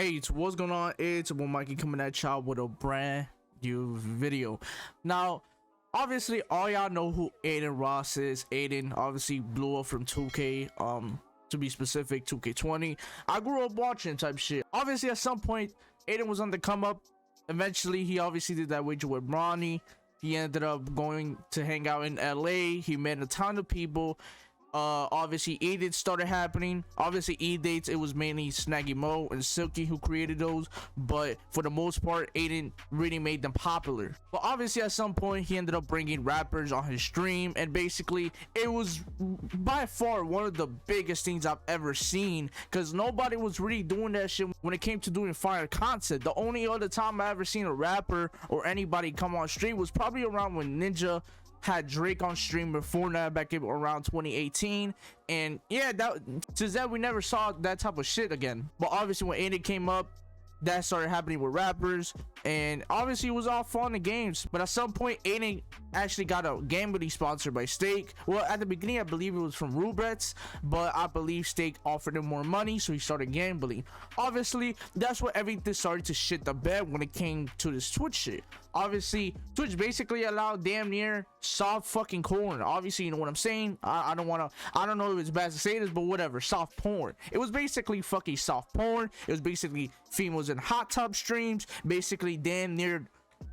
Hey, what's going on? It's boy Mikey coming at y'all with a brand new video. Now, obviously, all y'all know who Adin Ross is. Adin obviously blew up from 2K, to be specific, 2K20. I grew up watching type shit. Obviously, at some point, Adin was on the come up. Eventually, he obviously did that wager with Ronnie. He ended up going to hang out in LA. He met a ton of people. Obviously E-dates started happening. Obviously E-dates, it was mainly Snaggy Mo and Silky who created those, but for the most part Adin really made them popular. But obviously at some point he ended up bringing rappers on his stream, and basically it was by far one of the biggest things I've ever seen, because nobody was really doing that shit when it came to doing fire content. The only other time I ever seen a rapper or anybody come on stream was probably around when Ninja had Drake on stream before that, back in around 2018. And yeah, since that we never saw that type of shit again. But obviously when Adin came up, that started happening with rappers, and obviously it was all fun and games. But at some point Adin actually got a gambling sponsor by Stake. Well, at the beginning I believe it was from Rubrets, but I believe Stake offered him more money, so he started gambling. Obviously that's where everything started to shit the bed when it came to this Twitch shit. Obviously Twitch basically allowed damn near soft fucking porn. Obviously, you know what I'm saying. I don't know if it's bad to say this, but whatever. Soft porn. It was basically fucking soft porn. It was basically females in hot tub streams, basically damn near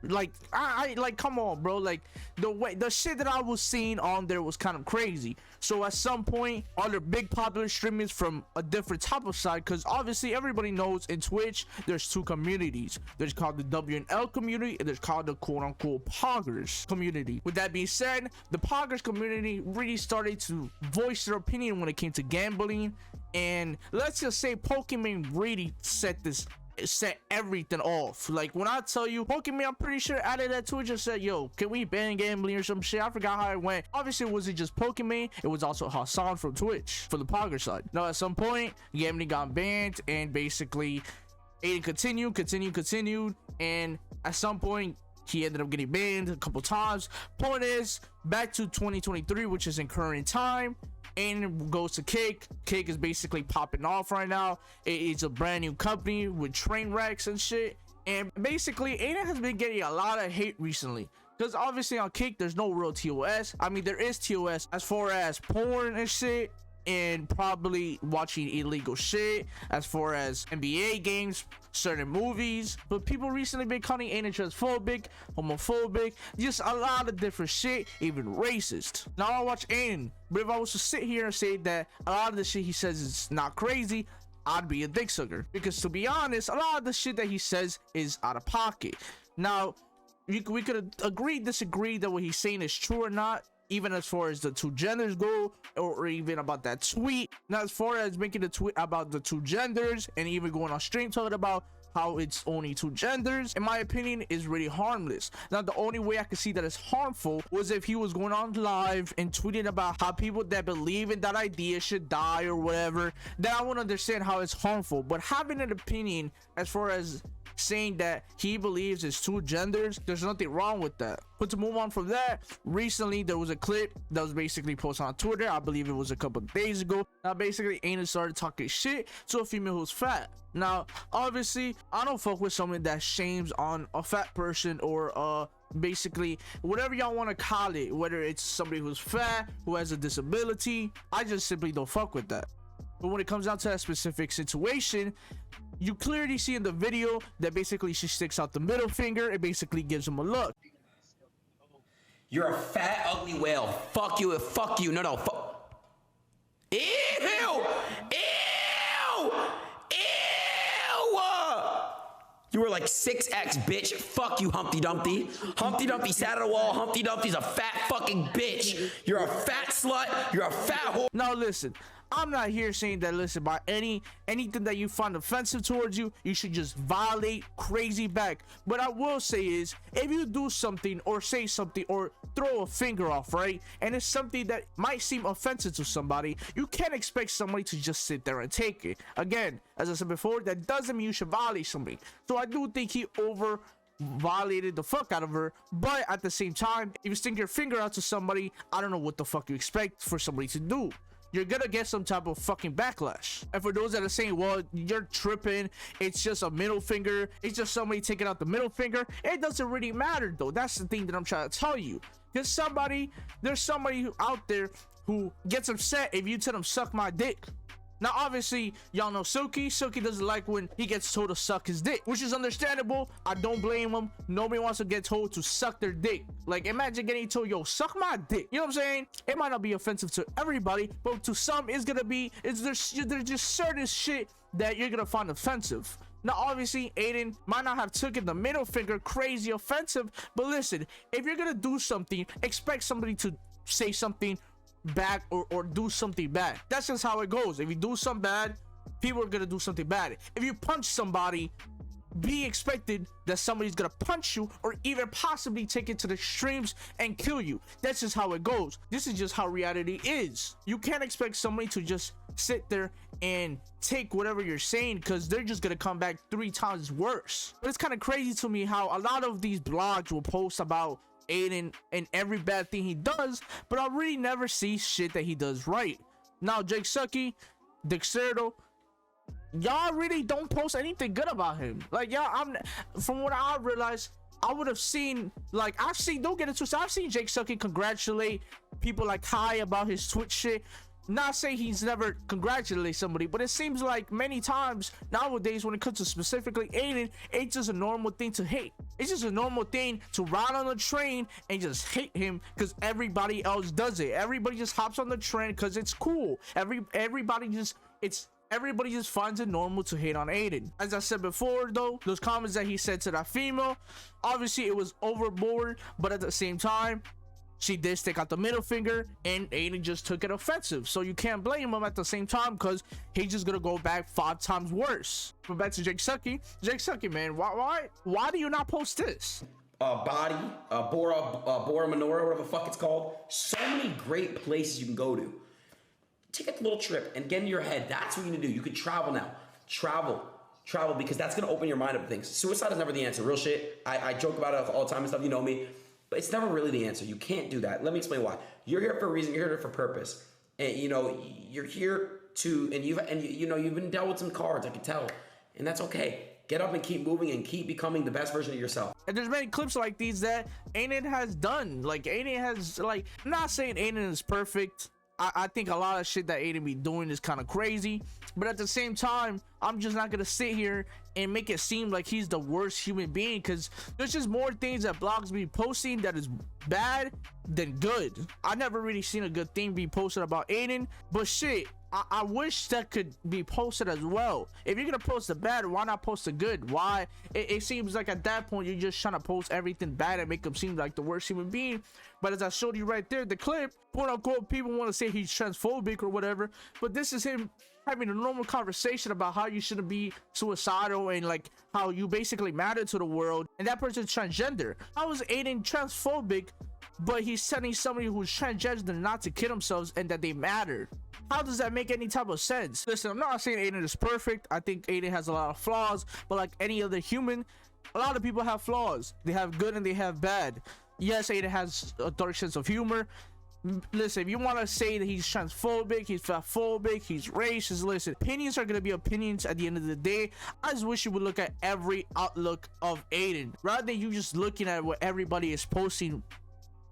like I like, come on bro, like the shit that I was seeing on there was kind of crazy. So at some point other big popular streamers from a different type of side, because obviously everybody knows in Twitch there's two communities. There's called the WNL community, and there's called the quote-unquote poggers community. With that being said, the poggers community really started to voice their opinion when it came to gambling, and let's just say Pokemon really set everything off. Like when I tell you Pokemon, I'm pretty sure added that Twitch and said, yo, can we ban gambling or some shit? I forgot how it went. Obviously it wasn't just Pokemon, it was also Hassan from Twitch for the Pogger side. Now at some point gambling got banned, and basically Adin continued, and at some point he ended up getting banned a couple times. Point is, back to 2023, which is in current time, and goes to Kick. Kick is basically popping off right now. It's a brand new company with train wrecks and shit, and basically Adin has been getting a lot of hate recently, because obviously on Kick there's no real TOS. I mean, there is TOS as far as porn and shit, and probably watching illegal shit as far as NBA games, certain movies, but people recently been calling Adin transphobic, homophobic, just a lot of different shit, even racist. Now I watch Adin, but if I was to sit here and say that a lot of the shit he says is not crazy, I'd be a dick sucker, because to be honest, a lot of the shit that he says is out of pocket. Now we could agree, disagree that what he's saying is true or not, even as far as the two genders go, or even about that tweet. Now as far as making a tweet about the two genders and even going on stream talking about how it's only two genders, in my opinion, is really harmless. Now the only way I could see that it's harmful was if he was going on live and tweeting about how people that believe in that idea should die or whatever. Then I would understand how it's harmful. But having an opinion as far as saying that he believes it's two genders, there's nothing wrong with that. But to move on from that, recently there was a clip that was basically posted on Twitter. I believe it was a couple of days ago. Now basically Adin started talking shit to a female who's fat. Now obviously I don't fuck with someone that shames on a fat person, or basically whatever y'all want to call it, whether it's somebody who's fat, who has a disability. I just simply don't fuck with that. But when it comes down to that specific situation, you clearly see in the video that basically she sticks out the middle finger and basically gives him a look. You're a fat, ugly whale. Fuck you, fuck you. No, fuck. Ew! Ew! Ew! You were like 6X, bitch. Fuck you, Humpty Dumpty. Humpty Dumpty sat at a wall. Humpty Dumpty's a fat fucking bitch. You're a fat slut. You're a fat whore. Now listen, I'm not here saying that, listen, by anything that you find offensive towards you, you should just violate crazy back. But I will say is, if you do something or say something or throw a finger off, right, and it's something that might seem offensive to somebody, you can't expect somebody to just sit there and take it. Again, as I said before, that doesn't mean you should violate something. So I do think he violated the fuck out of her, but at the same time, if you stick your finger out to somebody, I don't know what the fuck you expect for somebody to do. you're gonna get some type of fucking backlash. And for those that are saying, well, you're tripping, it's just a middle finger, it's just somebody taking out the middle finger, it doesn't really matter though. That's the thing that I'm trying to tell you. There's somebody out there who gets upset if you tell them suck my dick. Now obviously y'all know Silky doesn't like when he gets told to suck his dick, which is understandable. I don't blame him. Nobody wants to get told to suck their dick. Like, imagine getting told, yo, suck my dick. You know what I'm saying? It might not be offensive to everybody, but to some it's gonna be. There's just certain shit that you're gonna find offensive. Now obviously Adin might not have taken the middle finger crazy offensive, but listen, if you're gonna do something, expect somebody to say something bad or do something bad. That's just how it goes. If you do something bad, people are gonna do something bad. If you punch somebody, be expected that somebody's gonna punch you or even possibly take it to the extremes and kill you. That's just how it goes. This is just how reality is. You can't expect somebody to just sit there and take whatever you're saying, because they're just gonna come back 3 times worse. But it's kind of crazy to me how a lot of these blogs will post about Adin and every bad thing he does, but I really never see shit that he does right. Now Jake Sucky, Dexerto, y'all really don't post anything good about him. Like, y'all, from what I realized, I would have seen, like, don't get it twisted, I've seen Jake Sucky congratulate people like Kai about his Twitch shit. Not saying he's never congratulated somebody, but it seems like many times nowadays when it comes to specifically Adin, it's just a normal thing to hate. It's just a normal thing to ride on the train and just hate him because everybody else does it. Everybody just hops on the train because it's cool. Everybody just finds it normal to hate on Adin. As I said before though, those comments that he said to that female, obviously it was overboard, but at the same time, she did stick out the middle finger and Adin just took it offensive. So you can't blame him at the same time because he's just gonna go back 5 times worse. But back to Jake Sucky. Jake Sucky, man, why do you not post this? Body, Bora Menorah, whatever the fuck it's called. So many great places you can go to. Take a little trip and get in your head. That's what you need to do. You can travel now. Travel, because that's gonna open your mind up to things. Suicide is never the answer. Real shit. I joke about it all the time and stuff. You know me. But it's never really the answer. You can't do that. Let me explain why. You're here for a reason. You're here for purpose. And you know, you're here to, and you've been dealt with some cards, I can tell. And that's okay. Get up and keep moving and keep becoming the best version of yourself. And there's many clips like these that Adin has done. Like, Adin has, like, I'm not saying Adin is perfect. I think a lot of shit that Adin be doing is kind of crazy, but at the same time, I'm just not gonna sit here and make it seem like he's the worst human being, because there's just more things that blogs be posting that is bad than good. I never really seen a good thing be posted about Adin, but shit, I wish that could be posted as well. If you're gonna post the bad, why not post the good? Why? It seems like at that point you're just trying to post everything bad and make him seem like the worst human being. But as I showed you right there, the clip, quote unquote, people want to say he's transphobic or whatever, but this is him having a normal conversation about how you shouldn't be suicidal and like how you basically matter to the world, and that person's transgender. How is Adin transphobic, but he's telling somebody who's transgender not to kill themselves and that they matter? How does that make any type of sense? Listen, I'm not saying Adin is perfect. I think Adin has a lot of flaws, but like any other human, a lot of people have flaws. They have good and they have bad. Yes, Adin has a dark sense of humor. Listen, if you want to say that he's transphobic, he's fatphobic, he's racist, listen, opinions are going to be opinions at the end of the day. I just wish you would look at every outlook of Adin rather than you just looking at what everybody is posting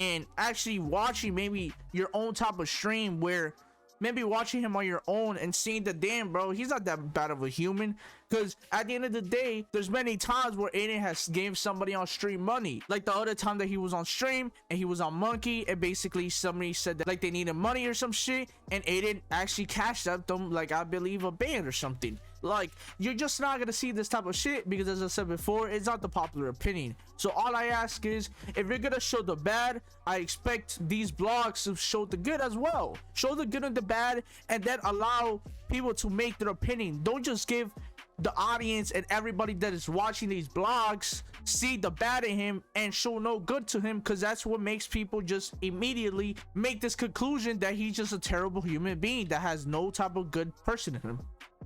and actually watching maybe your own type of stream, where maybe watching him on your own and seeing that, damn, bro, he's not that bad of a human. Because at the end of the day, there's many times where Adin has gave somebody on stream money. Like the other time that he was on stream and he was on Monkey, and basically somebody said that like they needed money or some shit, and Adin actually cashed out them, like I believe a band or something. Like, you're just not gonna see this type of shit because, as I said before, it's not the popular opinion. So all I ask is, if you're gonna show the bad, I expect these blogs to show the good as well. Show the good and the bad, and then allow people to make their opinion. Don't just give the audience and everybody that is watching these blogs see the bad in him and show no good to him, because that's what makes people just immediately make this conclusion that he's just a terrible human being that has no type of good person in him.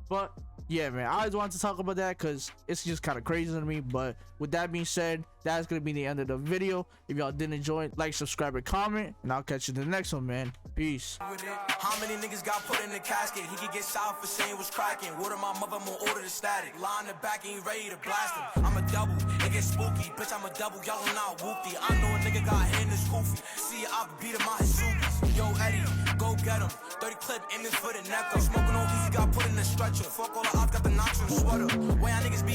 But yeah, man, I always wanted to talk about that because it's just kind of crazy to me. But with that being said, that's gonna be the end of the video. If y'all did enjoy it, like, subscribe, and comment, and I'll catch you in the next one, man. Peace. How many niggas got put in the casket? He could get shot for saying was cracking. Water my mother, more order the static. Lie in the back, ain't ready to blast him. I'm a double, it gets spooky. Bitch, I'm a double, y'all not whoopty. I know a nigga got hand is goofy. See, I beat him out his suitcase. Yo, Eddie, go get him. 30 clip, aiming for the neck. I'm smoking on easy, got put in the stretcher. Fuck all the ops, got the knocks and sweater. Way y'all niggas be